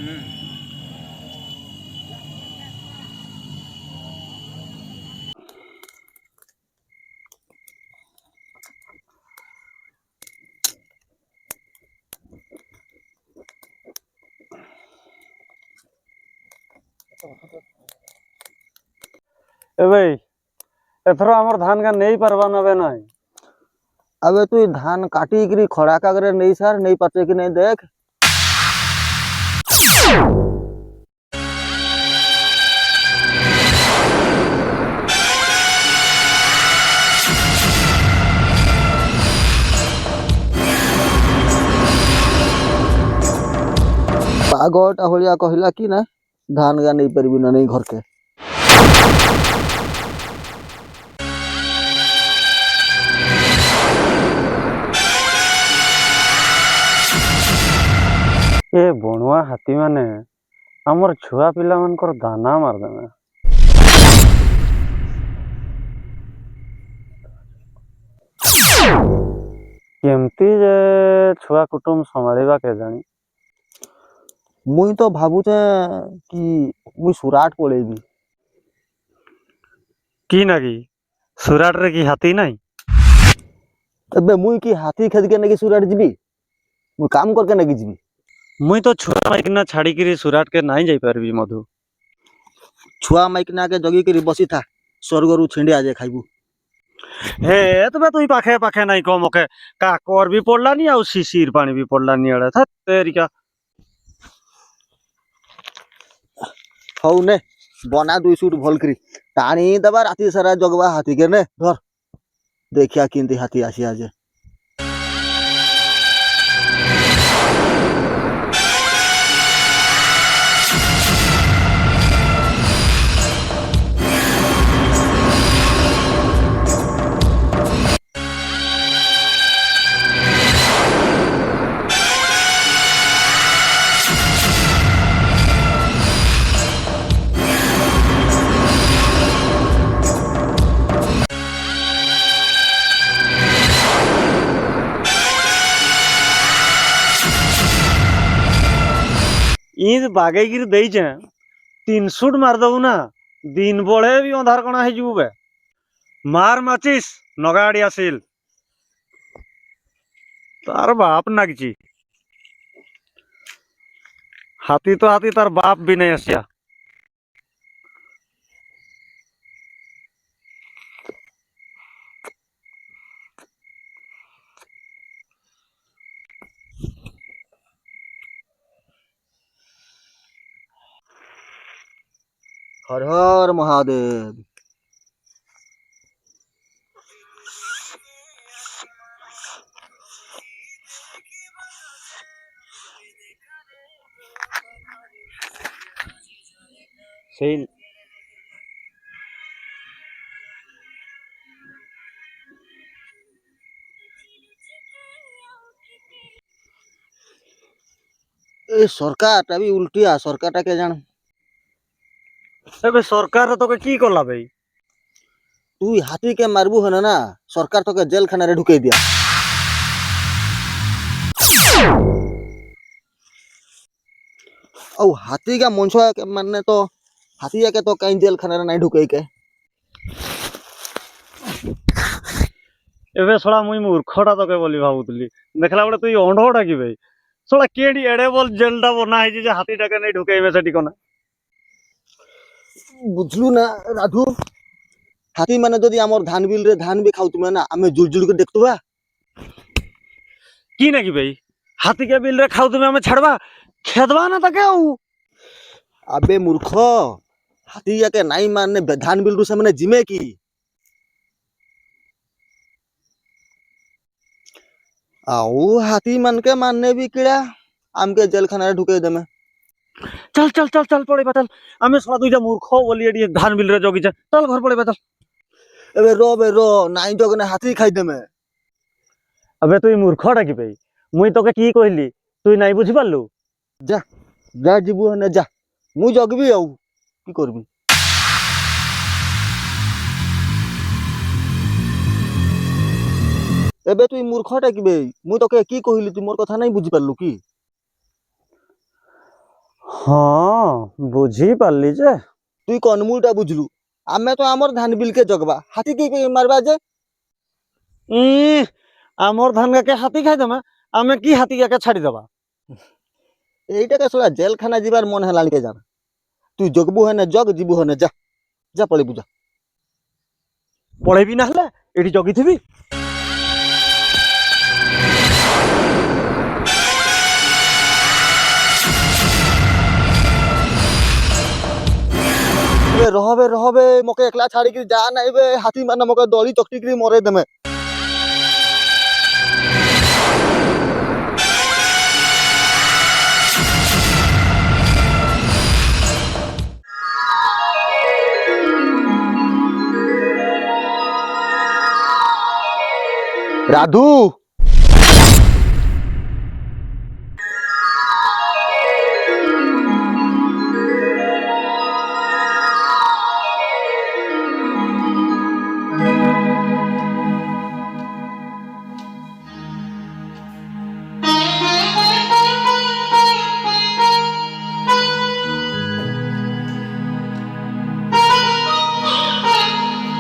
ए भाई एथर हमर धान का नहीं परवा नबे नहीं। अबे तू धान काटी करी खड़ा कागरे नहीं सर नहीं पचे कि नहीं देख। पागटा भलिया कहला कि ना धान गा नहीं पारि ना नहीं घर के ए बणुआ हाथी माने हमर छुआ पिला मानकर दाना मार देना। केमती जे छुआ कुटुम संभाळिबा के जानी। मुई तो भाबुचे कि मुई सुराट पळेबी। की नागी सुराट रे की हाथी नहीं। एबे मुई की हाथी खेद के नेकी सुराट जीबी मुई काम करके नेकी जीबी। मुई तो छुआ माइकना छाड़ी करी सुराट के नहीं जाई पारबी मधु। छुआ माइकना के जगी करी बसी था स्वर्गरु छिंडिया जे खाइबू। हे तबे तुई पाखे पाखे नहीं को मके काकोर भी पड़ला नहीं आ शिशिर पानी भी पड़ला नहीं अड़े था तेरिका। हौ ने बना दुई सूट भल करी टाणी दबा राती सारा जगवा हाथी के ने धर देखिया किंती हाथी आसी आजे। ईद बागे गिर देई जे 3 सूट मार दबु ना दिन बळे भी अंधार कणा हे जुबु बे मार माचिस नगाड़ी आसिल तार बाप नागची हाथी तो हाथी तार बाप भी नहीं आसिया। हर हर महादेव। सही ए सरकार टा भी उल्टिया सरकार टा के जान। एबे सरकार तो के की करला भाई। तू हाथी के मारबू है ना सरकार तो के जेल खाना रे ढुके दिया। औ हाथी का मनसुआ के मानने तो हाथी के तो कहीं जेल खाना रे नहीं ढुके के। एबे सोला मुई मूर्खटा तो के बोली भाबुतली देखला बड़े तू अंडोटा की भाई सोला केडी एडे बोल जेलटा बना है जे हाथी टाके नहीं ढुकेइबे सेठी कोना। बुझलू ना राधु हाथी माने जदि हमर धान बिल रे धान भी खाउ तुमे ना हमें जुल जुल के देखतुबा की नाकी भाई हाथी के बिल रे खाउ तुमे हमें छड़वा खेदवा ना तके उ। अबे मूर्ख हाथी के नहीं मानने धान बिल रु से माने जिमे की आउ हाथी मन के मानने भी किड़ा आमके जेल खाना रे ढुके देमे। चल चल चल चल पड़े चल हमें सोला दुइटा मूर्ख बोली एडी धान बिल रे जगी चल घर पड़े चल। एबे रो नाई जगने हाथी खाई देमे। अबे तू मूर्खटा की भाई मुई तोके की कहली तू नहीं बुझी पारलु। जा जा जीबू हने जा मु जगबी आउ की करबी। एबे तू मूर्खटा की बे मु तोके की कहली तू मोर कथा नहीं बुझी पारलु की। ହଁ ବୁଝିପାରିଲି ଯେ তুই কনমুলটা বুঝলু আমি তো আমার ধান বিলকে জগবা হাতি কি মারবা যে ই আমর ধান গাকে হাতি খাইদেমা আমি কি হাতি গাকে ছাড়িদেবা এইটাকে শোনা জেলখানা যাবার মন হেলানি কে জানা তুই জগবু হেনে জগ ଯିବୁ হেনে যা যা পড়ে বুঝা পড়েবি না হলে এটি জগিথিবি রহবে রহবে মকে একলা ছাড়িকি যা নাইবে হাতি মানে মকে দড়ি চকটিকি মরে দেমে রাধু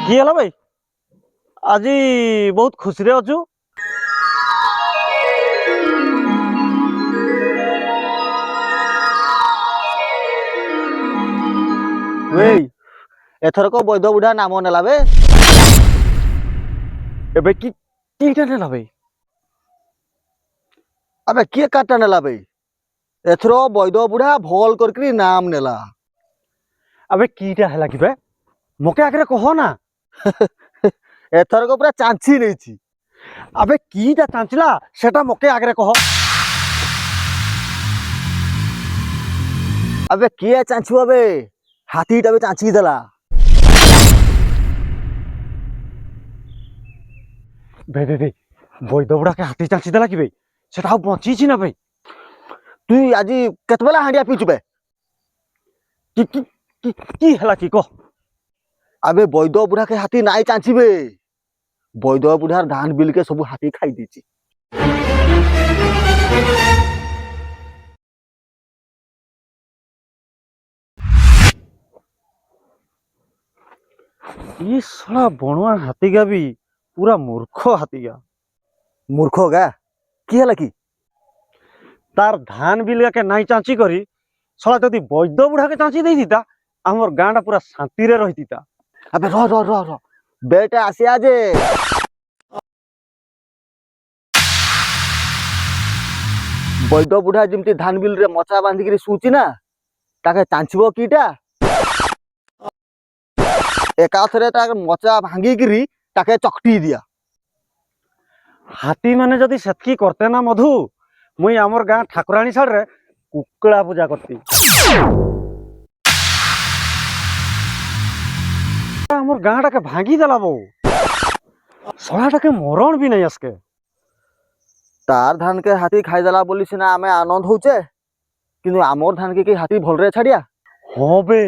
কি হলা ভাই আজি বহুত খুশিরে অছু এই এথরক বৈধ বুঢ়া নাম নেলা বে এবে কি কিটা নেলা ভাই আবে কিଏ কাটা নেলা বে এথর বৈধ বুঢ়া ভল করকি নাম নেলা আবে কিটা হেলা কি বে মকে আগে কহ না এথরক পুরা চাঞ্চি নেইছি আবে কিটা চাঁচিলা সেটা মকে আগে কহ আবে কিଏ চাঞ্চিব বে হাতিটা বে চাঞ্চি দেলা ভাই ভাই ভাই বৈধ বুড়াকে হাতি চাঁচি দেলা কি ভাই সেটা আর বঞ্চিছি না ভাই তুই আজি কেতবেলা হাঁড়িয়া পিছু বে কি কি কি কি হেলা কি কহ আবে বৈধ বুঢ়াকে হাতি নাই চাঞ্চিবে বৈধ বুঢ়ার ধান বিলকে সবু হাতি খাই দিয়েছি ই শালা বনুয়া হাতিগা বি পুরা মূর্খ হাতিগা মূর্খ গা কি হেলা কি তার ধান বিলগাকে নাই চাঁচি করি শালা যদি বৈধ বুড়াকে চাঁচি দেই দিতা আমার গাঁটা পুরা শান্তিরে রহিতিতা আবে র র র র বেটা আসিয়া যে বৈধ বুঢ়া যেমতি ধান বিলরে মচা বাঁধিকি শুচি না তাকে চাঞ্চিব কিটা একাথরে তাকে মচা ভাঙ্গিকি তাকে চকটি দিয়া হাতি মানে যদি সেতকি করতে না মধু মুই আমার গাঁ ঠাকুরানী ছাড়ে কুকুড়া পূজা করতি আমার গাঁটাকে ভাঙি দেলা বউ সলাটাকে মরণ বি নাই আজকে তার ধানকে হাতি খাই দেলা বলি সিনা আমি আনন্দ হচ্ছে কিন্তু আমর ধানকে কি হাতি ভলরে ছাড়িয়া হবে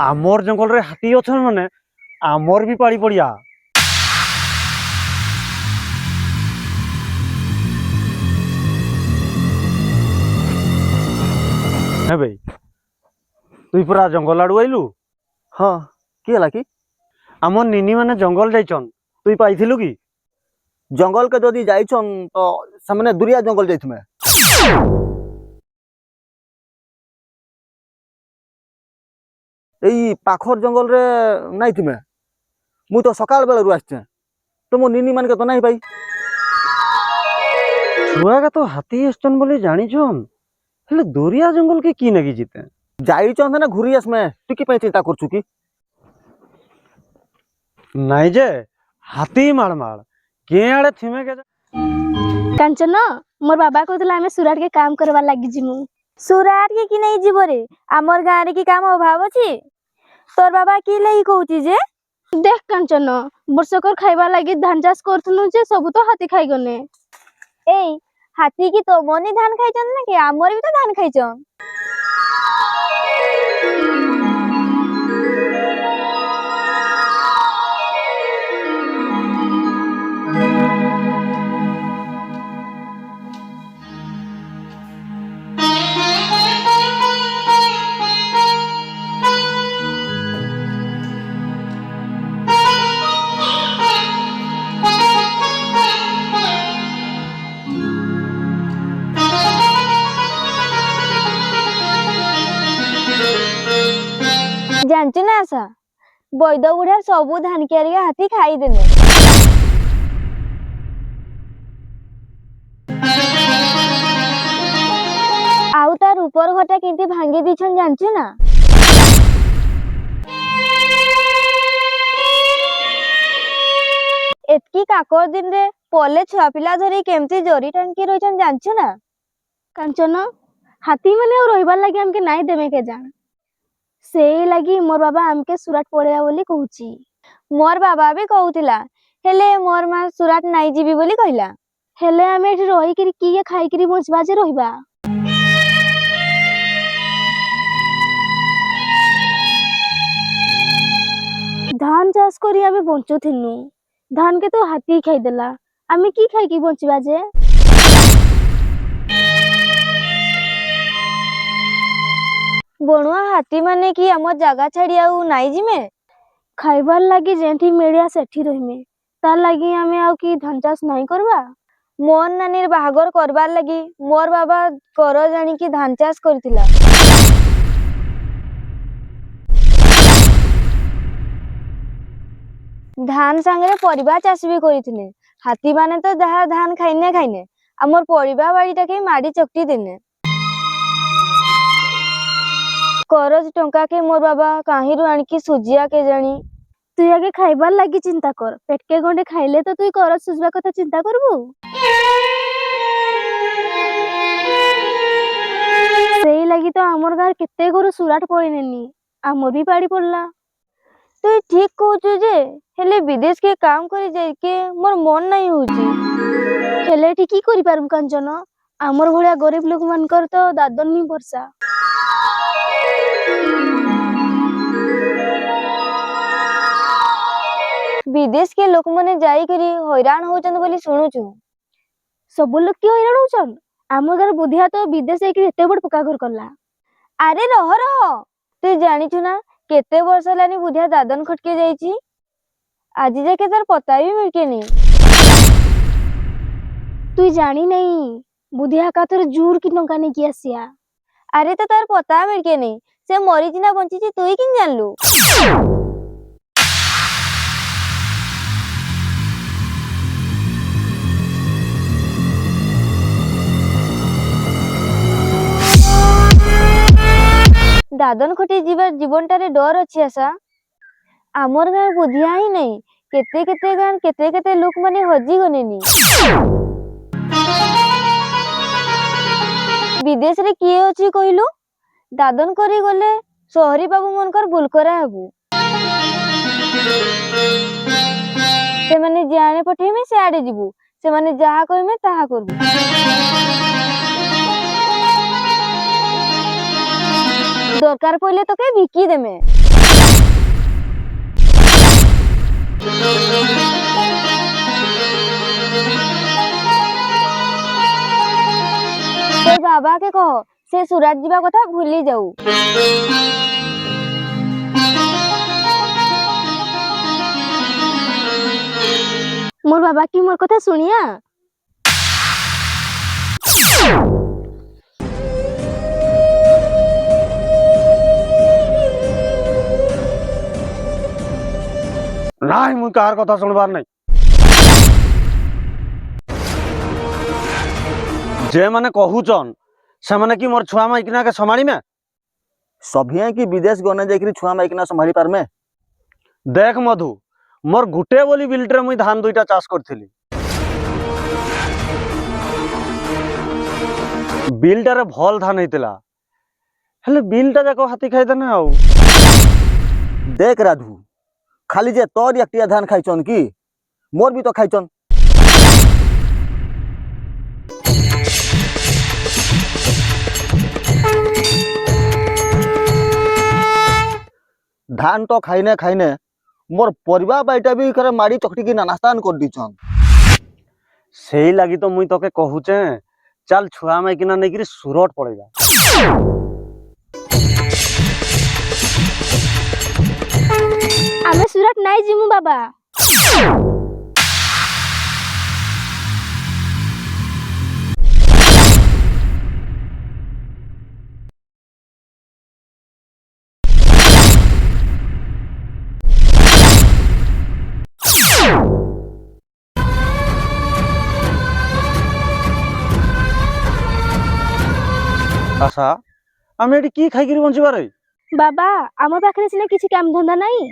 আমর জঙ্গলরে হাতি অছন মানে আমর বি পাড়ি পড়িয়া হ্যাঁ ভাই তুই পুরা জঙ্গল আড়ু আইলু হ্যাঁ কি হেলা কি আমার নিনি মানে জঙ্গল যাইছন তুই পাইছিলু কি জঙ্গলকে যদি যাইছন তো সামনে দুরিয়া জঙ্গল যাইথুমে এই পাখর জঙ্গলরে নাই তুমি মুই তো সকাল বেলারু আসছে তো মো নিনি মানকে তো নাই পাই ছুয়াগা তো হাতি আসছন বলে জানিছন হেলে দরিয়া জঙ্গলকে কি নাকি জিতে যাইছন না ঘুরি আসমে তুই কি পাই চিন্তা করছু কি নাই যে হাতি মাড় কে আড়ে থিমে গে কাঞ্চନ ମୋର ବାବା କହୁଥିଲେ ଆମେ ସୁରାଟ କେ କାମ କରବାର ଲାଗି ଯିମୁ ସୁରାଟ କେ କି ନେଇ ଯିବ ରେ ଆମର ଗାଁ ରେ କି କାମ ଅଭାବ ଅଛି ତୋର ବାବା କି ଲାଗି କହୁଛି ଯେ देख कांचन वर्षकर खाइबा लागि धान चाष करथुनु जे सब तो हाथी खाइगने ए हाथी की तो मनी धान खाइचन ना कि हमर भी तो धान खाइचन ଜାଣିଛୁ ନା ଆଶା, ବୈଦ ବୁଢା ସବୁ ଧାନ କିଆରିକା ହାତୀ ଖାଇଦେଲେ। ଆଉ ତାର ଉପର ଘରଟା କେମିତି ଭାଙ୍ଗି ଦେଇଛନ୍ ଜାଣିଛୁ ନା? ଏତକି କାକର ଦିନରେ ପଲେ ଛୁଆ ପିଲା ଧରି କେମିତି ଜରି ଟାଣିକି ରହିଛନ୍ ଜାଣିଛୁ ନା? କାଞ୍ଚନ, ହାତୀ ମାନେ ଆଉ ରହିବାର ଲାଗି ଆମକେ ନାଇଁ ଦେବେ କେ ଜାଣ। ସେଇ ଲାଗି ମୋर ବାବା ଆମକେ ସୁରାଟ ପଳେଇବା ବୋଲି କହୁଛି। मोर बाबा भी कहूतिला, हेले मोर मां सुराट नाई जीवी बोली कहला। हेले आमे एठी रही किरी किए खाई किरी बचबा जे रहिबा। धान चाष करी आमे बंचुथिनु, धान के तो हाथी खाई देला, आमे की खाई की बचबा जे? बणुआ हाथी माने की हमर जागा छाड़ी आउ नाई जिमे? खाइबार लागी जेंठी मिलिया सेठी रहिमे, तार लागी आमे आउ की धान चाष नहीं करबा? मोर नानीर बाहागर करबार लागी मोर बाबा कर जानी की धान चाष करथिला। धान संगे परिबा चाष भी करिथिने। हाथी माने तो जहा धान खाइने खाइने, हमर परिबा बाड़ीटा के माड़ी चकटी देने। करज टंका के मोर बाबा काहिरू आणकी सुजिया के जानी। तुई आगे खाइबार लागी चिंता कर, पेटके गंडे खाइले तो तुई करज सुजबा कथा चिंता करबू। सेई लागी तो हमर गार केते घर सुराट पळिनेनी, हमर भी पाड़ी पड़ला। तुई ठीक कहूचु जे, हेले विदेश के काम करी जाई के मोर मन नहीं होची। हेले एठी की करि पारबु कांचन, हमर भलिया गरीब लोक मानकर तो दादन नी भरसा। विदेश के लोक माने जाई करी हैरान होचन बोली सुनुचु। सब लोग की हैरान होचन? हमर घर बुधिया तो विदेश जाई करी एते बड़ पका घर करला। अरे रह रह, तू जानी छु ना केते वर्ष लानी बुधिया दादन खटके जाईची, आज जाके तार पता भी मिलके नहीं। तू जानी नहीं बुधिया का तोर जूर की टंका नहीं किया सिया। अरे तो तार पता मिलके नहीं, से मरी चिना बंची ची तू ही किन जानलू? दादन खटी जीवनटारे डर अच्छी आशा। आमर गाँ बुधिया ही नहीं, केते केते गाँ केते केते लोक माने हजी गनेनी। विदेश रे किए अछि कहिलु? दादन करी गले शहरी बाबू मनकर भूल करा हबु। से माने जाने पठेमे से आडे जिबु, से माने जहा कहिमे ताहा करबु। दरकार पड़ले तो के बिकी देमे। तो बाबा के कहो से सुराट जीवा कथा भूली जाऊ। मोर बाबा की मोर कथा सुनिया। ନାଇଁ ମୁଁ କାହାର କଥା ଶୁଣିବାର ନାହିଁ। जे माने कहूचन ସେମାନେ କି मोर छुआ माइकिना के संभाळीमे? सभिया की विदेश गने जाई छुआ माइकिना संभाली पारमे? देख मधु, मोर गुटे बोली बिल्टरे मुई धान दुईटा चाष करथिली। बिलटारे भल धान हेतिला, हेले बिलटा जाको हाथी खाइदेने आउ। देख राधु, खाली जे तोर एकटिया धान खाइचन की मोर भी तो खाइचन। धान तो खाइने खाइने मोर परिवा बाईटा भी करे माड़ी चकटी की नानास्तान कर दीचन। सेई लागी तो मुई तोके कहूचे, चल छुआ माइकिना नेकिरी सुरट पड़ेगा। आमे सुरट नाई जिमु बाबा। ଆଶା ଆମେ ଏଠି କି ଖାଇକିରି ବଞ୍ଚିବାରେ? ବାବା ଆମ ପାଖରେ ସିନା କିଛି କାମ ଧନ୍ଦା ନାହିଁ,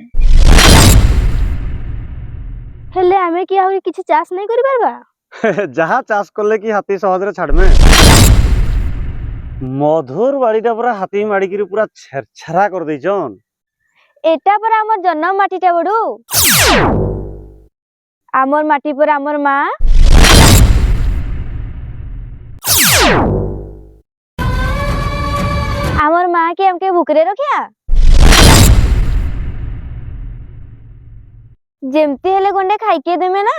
ହେଲେ ଆମେ କି ଆହୁରି କିଛି ଚାଷ ନାଇଁ କରିପାରବା? ଯାହା ଚାଷ କଲେ କି ହାତୀ ସହଜରେ ଛାଡମେ। ମଧୁର ବାড়িটা পুরা হাতি মাড়িকিরি পুরা ছেরছারা করে দেইছন। এটা পরা আমার জন্ম মাটিটা বড়ু, আমার মাটি পর আমার মা, আমার মা কি আমাকে ভুকরে রখিয়া যেমতি হেলে গন্ডে খাইকে দেবে না।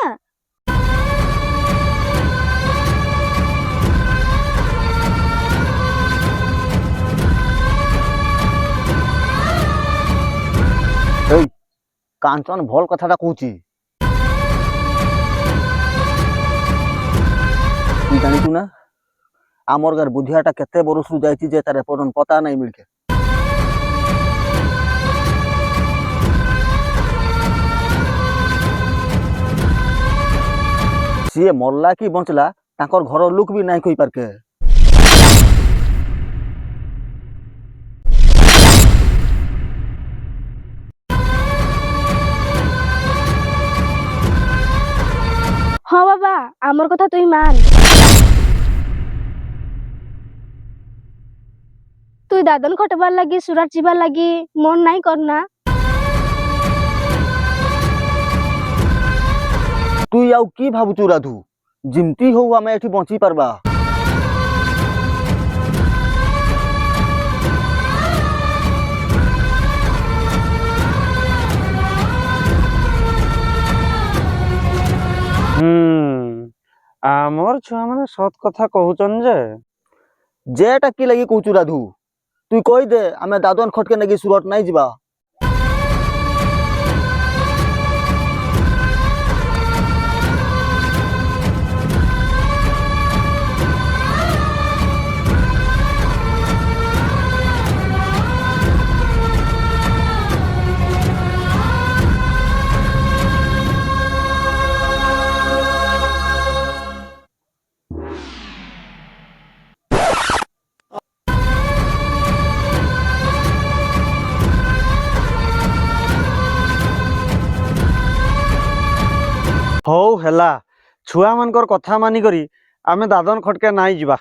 এই কাঞ্চন ভল কথাটা কହୁଛି। তুই জানিଛୁ না আমার গার বুধিয়াটা কেতে বরসରୁ ଯାଇଛି যে তার এপর্যন্ত পতা নাই মিলকে। ସିଏ ମରଲା କି ବଞ୍ଚଲା ତାଙ୍କର ଘର ଲୁକ ବି ନାଇଁ କହିପାରକେ। हाँ बाबा आमर कथा तुई मान, তুই দাদন খটবার লাগি সুরাট যাবার লাগি মন নাই করনা। তুই ଆଉ কি ଭାବୁଛୁ ରାଧୁ? ଯେମିତି ହଉ ଆମେ ଏଠି ବଞ୍ଚି ପାରବା। আমার ছুয়া মানে সৎ কথা কহুছন যে যেটা কি লাগি କହୁଛୁ ରାଧୁ? তুই କହିଦେ ଆମେ ଦାଦନ ଖଟକେ ନେଇକି ସୁରଟ ନାଇଁ ଯିବା। ହଉ ହେଲା, ଛୁଆ ମାନଙ୍କର କଥା ମାନିକରି ଆମେ ଦାଦନ ଖଟକେ ନାଇଁ ଯିବା।